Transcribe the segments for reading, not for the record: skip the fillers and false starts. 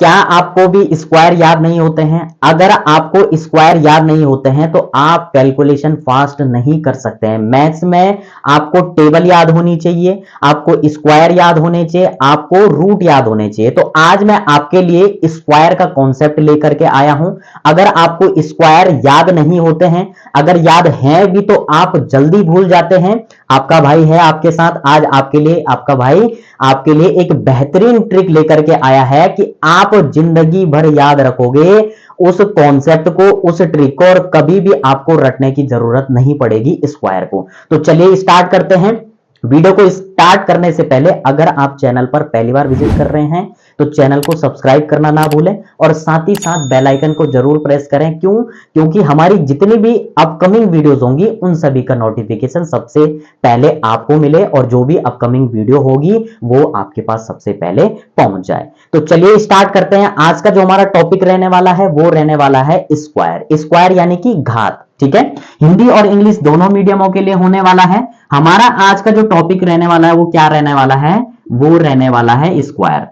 क्या आपको भी स्क्वायर याद नहीं होते हैं? अगर आपको स्क्वायर याद नहीं होते हैं तो आप कैलकुलेशन फास्ट नहीं कर सकते हैं। मैथ्स में आपको टेबल याद होनी चाहिए, आपको स्क्वायर याद होने चाहिए, आपको रूट याद होने चाहिए। तो आज मैं आपके लिए स्क्वायर का कॉन्सेप्ट लेकर के आया हूं। अगर आपको स्क्वायर याद नहीं होते हैं, अगर याद हैं भी तो आप जल्दी भूल जाते हैं। आपका भाई है आपके साथ, आज आपके लिए आपका भाई आपके लिए एक बेहतरीन ट्रिक लेकर के आया है कि आप जिंदगी भर याद रखोगे उस कॉन्सेप्ट को, उस ट्रिक को, और कभी भी आपको रटने की जरूरत नहीं पड़ेगी स्क्वायर को। तो चलिए स्टार्ट करते हैं। वीडियो को स्टार्ट करने से पहले अगर आप चैनल पर पहली बार विजिट कर रहे हैं तो चैनल को सब्सक्राइब करना ना भूलें और साथ ही साथ बेल आइकन को जरूर प्रेस करें। क्यों? क्योंकि हमारी जितनी भी अपकमिंग वीडियोस होंगी उन सभी का नोटिफिकेशन सबसे पहले आपको मिले और जो भी अपकमिंग वीडियो होगी वो आपके पास सबसे पहले पहुंच जाए। तो चलिए स्टार्ट करते हैं। आज का जो हमारा टॉपिक रहने वाला है वो रहने वाला है स्क्वायर। स्क्वायर यानी कि घात, ठीक है। हिंदी और इंग्लिश दोनों मीडियमों के लिए होने वाला है। हमारा आज का जो टॉपिक रहने वाला है वो क्या रहने वाला है? वो रहने वाला है स्क्वायर।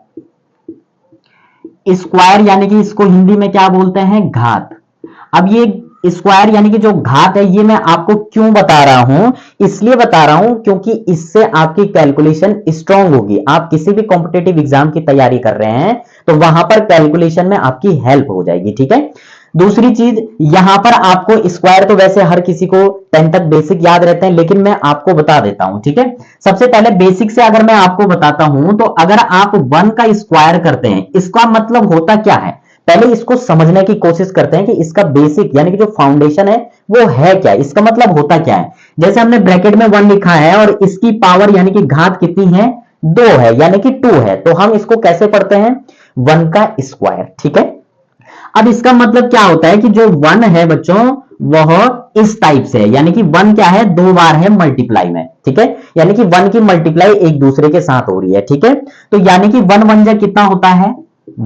स्क्वायर यानी कि इसको हिंदी में क्या बोलते हैं? घात। अब ये स्क्वायर यानी कि जो घात है ये मैं आपको क्यों बता रहा हूं? इसलिए बता रहा हूं क्योंकि इससे आपकी कैलकुलेशन स्ट्रांग होगी। आप किसी भी कॉम्पिटेटिव एग्जाम की तैयारी कर रहे हैं तो वहां पर कैलकुलेशन में आपकी हेल्प हो जाएगी, ठीक है। दूसरी चीज, यहां पर आपको स्क्वायर तो वैसे हर किसी को 10 तक बेसिक याद रहते हैं, लेकिन मैं आपको बता देता हूं, ठीक है। सबसे पहले बेसिक से अगर मैं आपको बताता हूं तो अगर आप 1 का स्क्वायर करते हैं इसका मतलब होता क्या है, पहले इसको समझने की कोशिश करते हैं कि इसका बेसिक यानी कि जो फाउंडेशन है वो है क्या, इसका मतलब होता क्या है। जैसे हमने ब्रैकेट में 1 लिखा है और इसकी पावर यानी कि घात कितनी है? 2 है, यानी कि 2 है। तो हम इसको कैसे पढ़ते हैं? 1 का स्क्वायर, ठीक है। अब इसका मतलब क्या होता है कि जो 1 है बच्चों वह इस टाइप से है, यानी कि 1 क्या है? 2 बार है मल्टीप्लाई में, ठीक है। यानी कि 1 की मल्टीप्लाई एक दूसरे के साथ हो रही है, ठीक है। तो यानी कि 1 1 जा कितना होता है?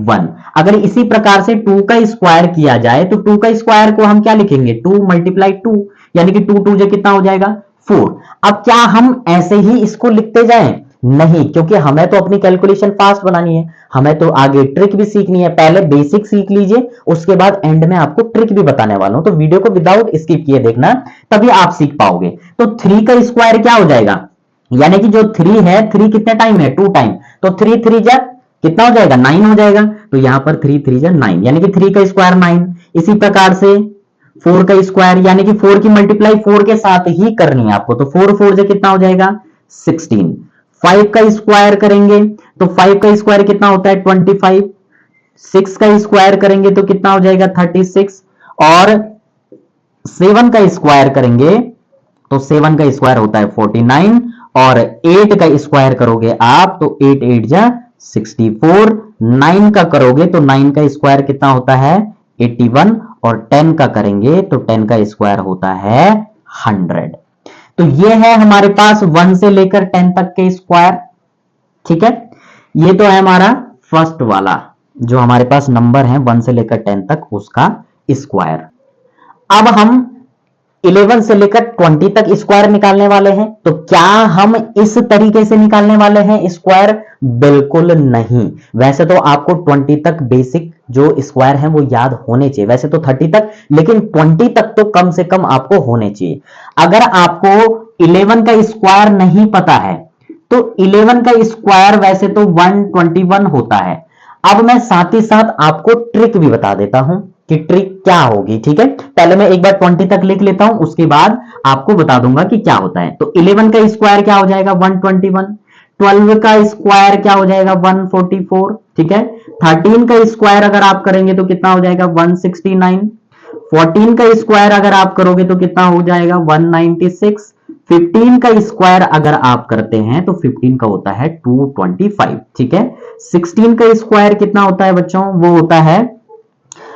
1। अगर इसी प्रकार से 2 का स्क्वायर किया जाए तो 2 का स्क्वायर को हम क्या लिखेंगे? 2 मल्टीप्लाई 2, यानी कि 2 2 जा कितना हो जाएगा? 4। अब क्या हम ऐसे ही इसको लिखते जाएं? नहीं, क्योंकि हमें तो अपनी कैलकुलेशन फास्ट बनानी है, हमें तो आगे ट्रिक भी सीखनी है। पहले बेसिक सीख लीजिए, उसके बाद एंड में आपको ट्रिक भी बताने वाला हूं, तो वीडियो को विदाउट स्किप किए देखना, तभी आप सीख पाओगे। तो 3 का स्क्वायर क्या हो जाएगा? यानी कि जो 3 है, 3 कितने टाइम है? 2 टाइम। तो 3 3 जा कितना हो जाएगा? 9 हो जाएगा। तो यहां पर 3 3 जा 9, यानी कि 3 का स्क्वायर 9। इसी प्रकार से 4 का स्क्वायर, यानी कि 4 की मल्टीप्लाई 4 के साथ ही करनी है आपको, तो 4 4 जा कितना हो जाएगा? 16। 5 का स्क्वायर करेंगे तो 5 का स्क्वायर कितना होता है? 25। 6 का स्क्वायर करेंगे तो कितना हो जाएगा? 36। और 7 का स्क्वायर करेंगे तो 7 का स्क्वायर होता है 49। और 8 का स्क्वायर करोगे आप तो 8 8 जा 64। 9 का करोगे तो 9 का स्क्वायर कितना होता है? 81। और 10 का करेंगे तो 10 का स्क्वायर होता है 100। तो ये है हमारे पास 1 से लेकर 10 तक के स्क्वायर, ठीक है। ये तो है हमारा फर्स्ट वाला जो हमारे पास नंबर है 1 से लेकर 10 तक उसका स्क्वायर। अब हम 11 से लेकर 20 तक स्क्वायर निकालने वाले हैं। तो क्या हम इस तरीके से निकालने वाले हैं स्क्वायर? बिल्कुल नहीं। वैसे तो आपको 20 तक बेसिक जो स्क्वायर है वो याद होने चाहिए, वैसे तो 30 तक, लेकिन 20 तक तो कम से कम आपको होने चाहिए। अगर आपको 11 का स्क्वायर नहीं पता है तो 11 का स्क्वायर वैसे तो 121 होता है। अब मैं साथ ही साथ आपको ट्रिक भी बता देता हूं कि ट्रिक क्या होगी, ठीक है। पहले मैं एक बार 20 तक लिख लेता हूं, उसके बाद आपको बता दूंगा कि क्या होता है। तो 11 का स्क्वायर क्या हो जाएगा? 121। 12 का स्क्वायर क्या हो जाएगा? 144, ठीक है। 13 का स्क्वायर अगर आप करेंगे तो कितना हो जाएगा? 169। 14 का स्क्वायर अगर आप करोगे तो कितना हो जाएगा? 196। 15 का स्क्वायर अगर आप करते हैं तो 15 का होता है 225, ठीक है। 16 का स्क्वायर कितना होता है बच्चों? वो होता है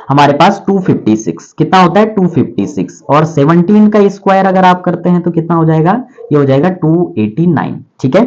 हमारे पास 256। कितना होता है? 256। और 17 का स्क्वायर अगर आप करते हैं तो कितना हो जाएगा? ये हो जाएगा 289, ठीक है।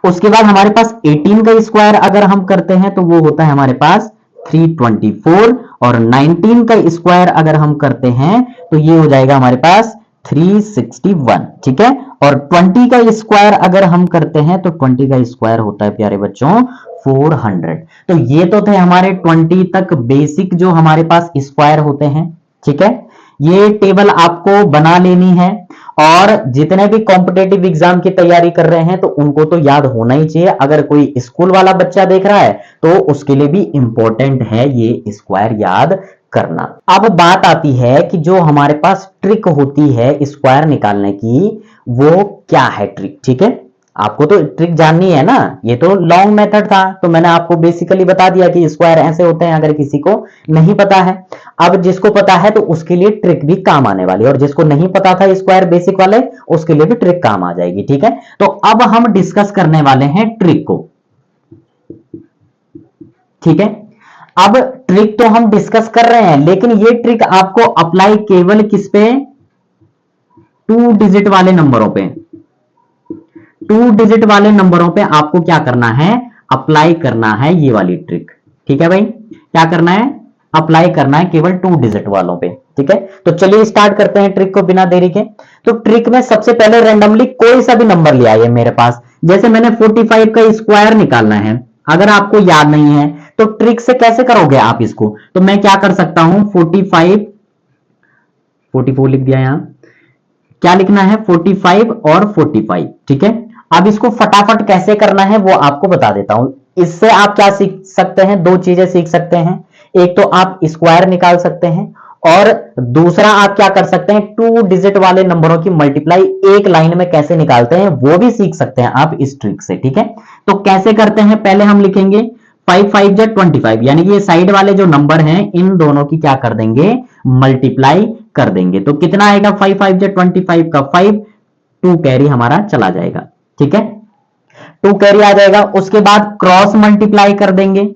उसके बाद हमारे पास 18 का स्क्वायर अगर हम करते हैं तो वो होता है हमारे पास 324। और 19 का स्क्वायर अगर हम करते हैं तो ये हो जाएगा हमारे पास 361, ठीक है। और 20 का स्क्वायर अगर हम करते हैं तो 20 का स्क्वायर होता है प्यारे बच्चों 400। तो ये तो थे हमारे 20 तक बेसिक जो हमारे पास स्क्वायर होते हैं। ठीक है, ये टेबल आपको बना लेनी है, और जितने भी कॉम्पिटेटिव एग्जाम की तैयारी कर रहे हैं तो उनको तो याद होना ही चाहिए। अगर कोई स्कूल वाला बच्चा देख रहा है तो उसके लिए भी इंपॉर्टेंट है ये स्क्वायर याद करना। अब बात आती है कि जो हमारे पास ट्रिक होती है स्क्वायर निकालने की, वो क्या है ट्रिक। ठीक है, आपको तो ट्रिक जाननी है ना, ये तो लॉन्ग मेथड था, तो मैंने आपको बेसिकली बता दिया कि स्क्वायर ऐसे होते हैं, अगर किसी को नहीं पता है। अब जिसको पता है तो उसके लिए ट्रिक भी काम आने वाली है, और जिसको नहीं पता था स्क्वायर बेसिक वाले, उसके लिए भी ट्रिक काम आ जाएगी। ठीक है, तो अब हम डिस्कस करने वाले हैं ट्रिक को। ठीक है, अब ट्रिक तो हम डिस्कस कर रहे हैं, लेकिन ये ट्रिक आपको अप्लाई केवल किस पे, 2 डिजिट वाले नंबरों पे। 2 डिजिट वाले नंबरों पे आपको क्या करना है, अप्लाई करना है ये वाली ट्रिक। ठीक है भाई, क्या करना है, अप्लाई करना है केवल 2 डिजिट वालों पे। ठीक है, तो चलिए स्टार्ट करते हैं ट्रिक को बिना देरी के। तो ट्रिक में सबसे पहले रैंडमली कोई सा भी नंबर ले आइए मेरे पास। जैसे मैंने 45 का स्क्वायर निकालना है, अगर आपको याद नहीं है तो ट्रिक से कैसे करोगे आप इसको, तो मैं क्या कर सकता हूं, 44 लिख दिया यहां, क्या लिखना है, 45 और 45। ठीक है, अब इसको फटाफट कैसे करना है वो आपको बता देता हूं। इससे आप क्या सीख सकते हैं, 2 चीजें सीख सकते हैं। एक तो आप स्क्वायर निकाल सकते हैं, और दूसरा आप क्या कर सकते हैं, 2 डिजिट वाले नंबरों की मल्टीप्लाई एक लाइन में कैसे निकालते हैं वो भी सीख सकते हैं आप इस ट्रिक से। ठीक है, तो कैसे करते हैं, पहले हम लिखेंगे 5 5 जा 25, यानी कि ये साइड वाले जो नंबर हैं इन दोनों की क्या कर देंगे, मल्टीप्लाई कर देंगे। तो कितना आएगा, 5 5 जा 25 का 5, 2 कैरी हमारा चला जाएगा। ठीक है, 2 कैरी आ जाएगा। उसके बाद क्रॉस मल्टीप्लाई कर देंगे,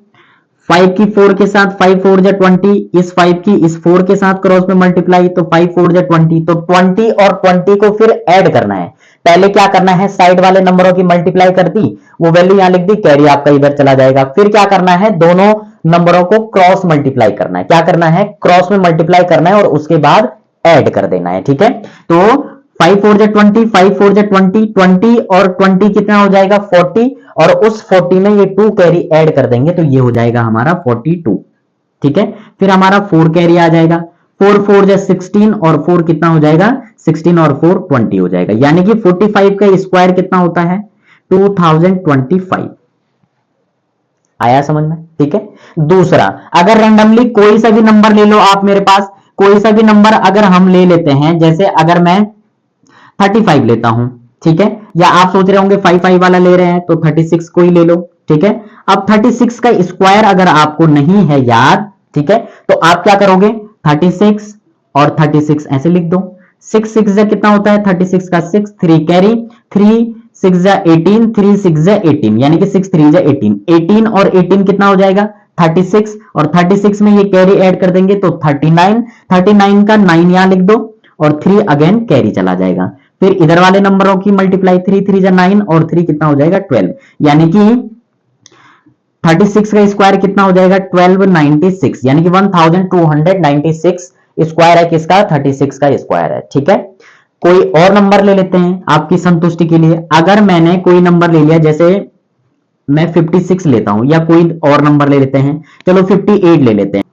5 की 4 के साथ, 5 4 जा 20, इस 5 की इस 4 के साथ क्रॉस में मल्टीप्लाई, तो 5 4 जा 20, तो 20 और 20 को फिर ऐड करना है। पहले क्या करना है, साइड वाले नंबरों की मल्टीप्लाई कर दी, वो वैल्यू यहां लिख दी, कैरी आपका इधर चला जाएगा। फिर क्या करना है, दोनों नंबरों को क्रॉस मल्टीप्लाई करना है। क्या करना है, क्रॉस में मल्टीप्लाई करना है और उसके बाद ऐड कर देना है। ठीक है, तो 5 4 जा 20, 5 4 जा 20, 20 और 20 कितना हो जाएगा, 40, और उस 40 में ये 2 कैरी ऐड कर देंगे तो ये हो जाएगा हमारा 42। ठीक है, फिर हमारा 4 कैरी आ जाएगा, 4 4 जा 16, और 4 कितना हो जाएगा, 16 और 4 20 हो जाएगा। यानी कि 45 का स्क्वायर कितना होता है, 2025। आया समझ में। ठीक है, दूसरा, अगर रैंडमली कोई सा भी नंबर ले लो आप मेरे पास, कोई सा भी नंबर अगर हम ले लेते हैं, जैसे अगर मैं 35 लेता हूं, ठीक है, या आप सोच रहे होंगे 5 5 वाला ले रहे हैं तो 36 को ही ले लो। ठीक है, अब 36 का स्क्वायर अगर आपको नहीं है याद, ठीक है, तो आप क्या करोगे, 36 और 36 ऐसे लिख दो। 6 6 जा कितना होता है, 36 का 6, 3 कैरी, 3 6 जा 18, 3 6 जा 18, यानी कि 6 3 जा 18, 18 और 18 कितना हो जाएगा, 36, और 36 में ये कैरी ऐड कर देंगे तो 39, 39 का 9 यहां लिख दो, और 3 अगेन कैरी चला जाएगा। फिर इधर वाले नंबरों की मल्टीप्लाई, 3 3 जा 9, और 3 कितना हो जाएगा, 12, यानी कि 36 का स्क्वायर कितना हो जाएगा, 1296, यानी कि 1296 स्क्वायर है किसका, 36 का स्क्वायर है। ठीक है, कोई और नंबर ले लेते हैं आपकी संतुष्टि के लिए। अगर मैंने कोई नंबर ले लिया, जैसे मैं 56 लेता हूं, या कोई और नंबर ले लेते हैं, चलो 58 ले लेते हैं,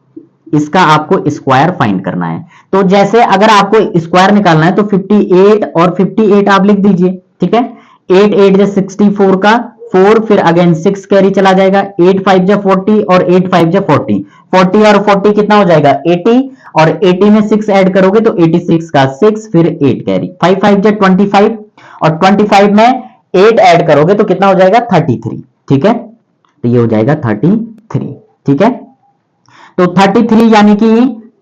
इसका आपको स्क्वायर फाइंड करना है। तो जैसे अगर आपको स्क्वायर निकालना है तो 58 और 58 आप लिख दीजिए। ठीक है, 8 8 जा 64 का 4, फिर अगेन 6 कैरी चला जाएगा, 8 5 जा 40, और 8 5 जा 40, 40 और 40 कितना हो जाएगा, 80, और 80 में 6 ऐड करोगे तो 86 का 6, फिर 8 कैरी, 5 5 जा 25, और 25 में 8 ऐड करोगे तो कितना हो जाएगा, 33। ठीक है, तो ये हो जाएगा 33। ठीक है, तो 33 यानी कि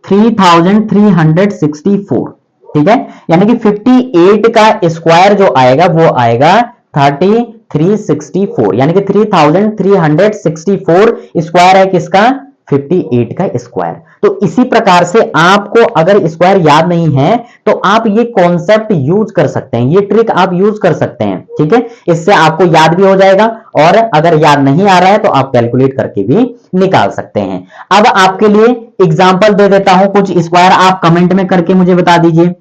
3364। ठीक है, यानी कि 58 का स्क्वायर जो आएगा वो आएगा 3364, यानी कि 3364 स्क्वायर है किसका, 58 का स्क्वायर। तो इसी प्रकार से आपको अगर स्क्वायर याद नहीं है तो आप ये कॉन्सेप्ट यूज कर सकते हैं, ये ट्रिक आप यूज कर सकते हैं। ठीक है, इससे आपको याद भी हो जाएगा, और अगर याद नहीं आ रहा है तो आप कैलकुलेट करके भी निकाल सकते हैं। अब आपके लिए एग्जांपल दे देता हूं, कुछ स्क्वायर आप कमेंट में करके मुझे बता दीजिए।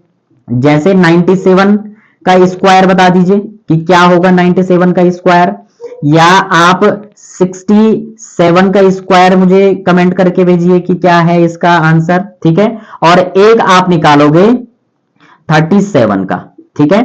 जैसे 97 का स्क्वायर बता दीजिए कि क्या होगा 97 का स्क्वायर। या आप 67 का स्क्वायर मुझे कमेंट करके भेजिए कि क्या है इसका आंसर, ठीक है। और एक आप निकालोगे 37 का, ठीक है,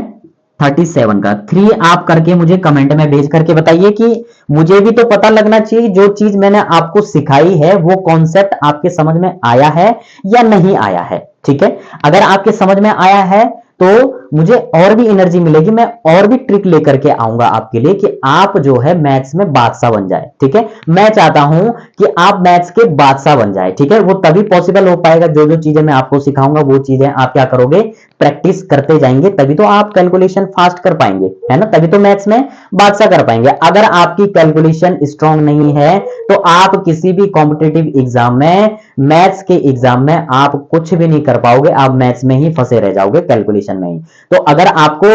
37 का 3 आप करके मुझे कमेंट में भेज करके बताइए कि मुझे भी तो पता लगना चाहिए जो चीज मैंने आपको सिखाई है वो कॉन्सेप्ट आपके समझ में आया है या नहीं आया है, ठीक है। अगर आपके समझ में आया है तो मुझे और भी एनर्जी मिलेगी, मैं और भी ट्रिक लेकर के आऊंगा आपके लिए कि आप जो है मैथ्स में बादशाह बन जाए, ठीक है। मैं चाहता हूं कि आप मैथ्स के बादशाह बन जाए, ठीक है। वो तभी पॉसिबल हो पाएगा, जो जो चीजें मैं आपको सिखाऊंगा वो चीजें आप क्या करोगे, प्रैक्टिस करते जाएंगे, तभी तो आप कैलकुलेशन फास्ट कर पाएंगे, है ना, तभी तो मैथ्स में बादशाह कर पाएंगे। अगर आपकी कैलकुलेशन स्ट्रांग नहीं है तो आप किसी भी कॉम्पिटेटिव एग्जाम में, मैथ्स के एग्जाम में आप कुछ भी नहीं कर पाओगे, आप मैथ्स में ही फंसे रह जाओगे, कैलकुलेशन में ही। तो अगर आपको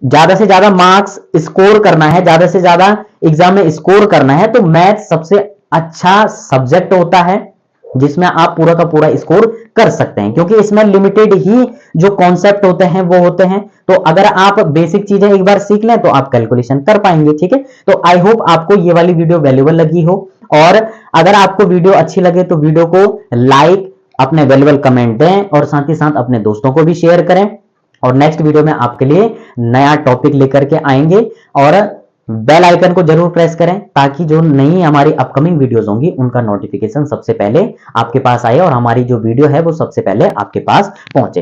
ज्यादा से ज्यादा मार्क्स स्कोर करना है, ज्यादा से ज्यादा एग्जाम में स्कोर करना है, तो मैथ्स सबसे अच्छा सब्जेक्ट होता है जिसमें आप पूरा का पूरा स्कोर कर सकते हैं, क्योंकि इसमें लिमिटेड ही जो कॉन्सेप्ट होते हैं वो होते हैं। तो अगर आप बेसिक चीजें एक बार सीख लें तो आप कैलकुलेशन कर पाएंगे, ठीक है। तो आई होप आपको ये वाली वीडियो वैल्यूएबल लगी हो, और अगर आपको वीडियो अच्छी लगे तो वीडियो को लाइक, अपने वैल्यूएबल कमेंट दें और साथ ही साथ अपने दोस्तों को भी शेयर करें। और नेक्स्ट वीडियो में आपके लिए नया टॉपिक लेकर के आएंगे, और बेल आइकन को जरूर प्रेस करें ताकि जो नई हमारी अपकमिंग वीडियोस होंगी उनका नोटिफिकेशन सबसे पहले आपके पास आए और हमारी जो वीडियो है वो सबसे पहले आपके पास पहुंचे।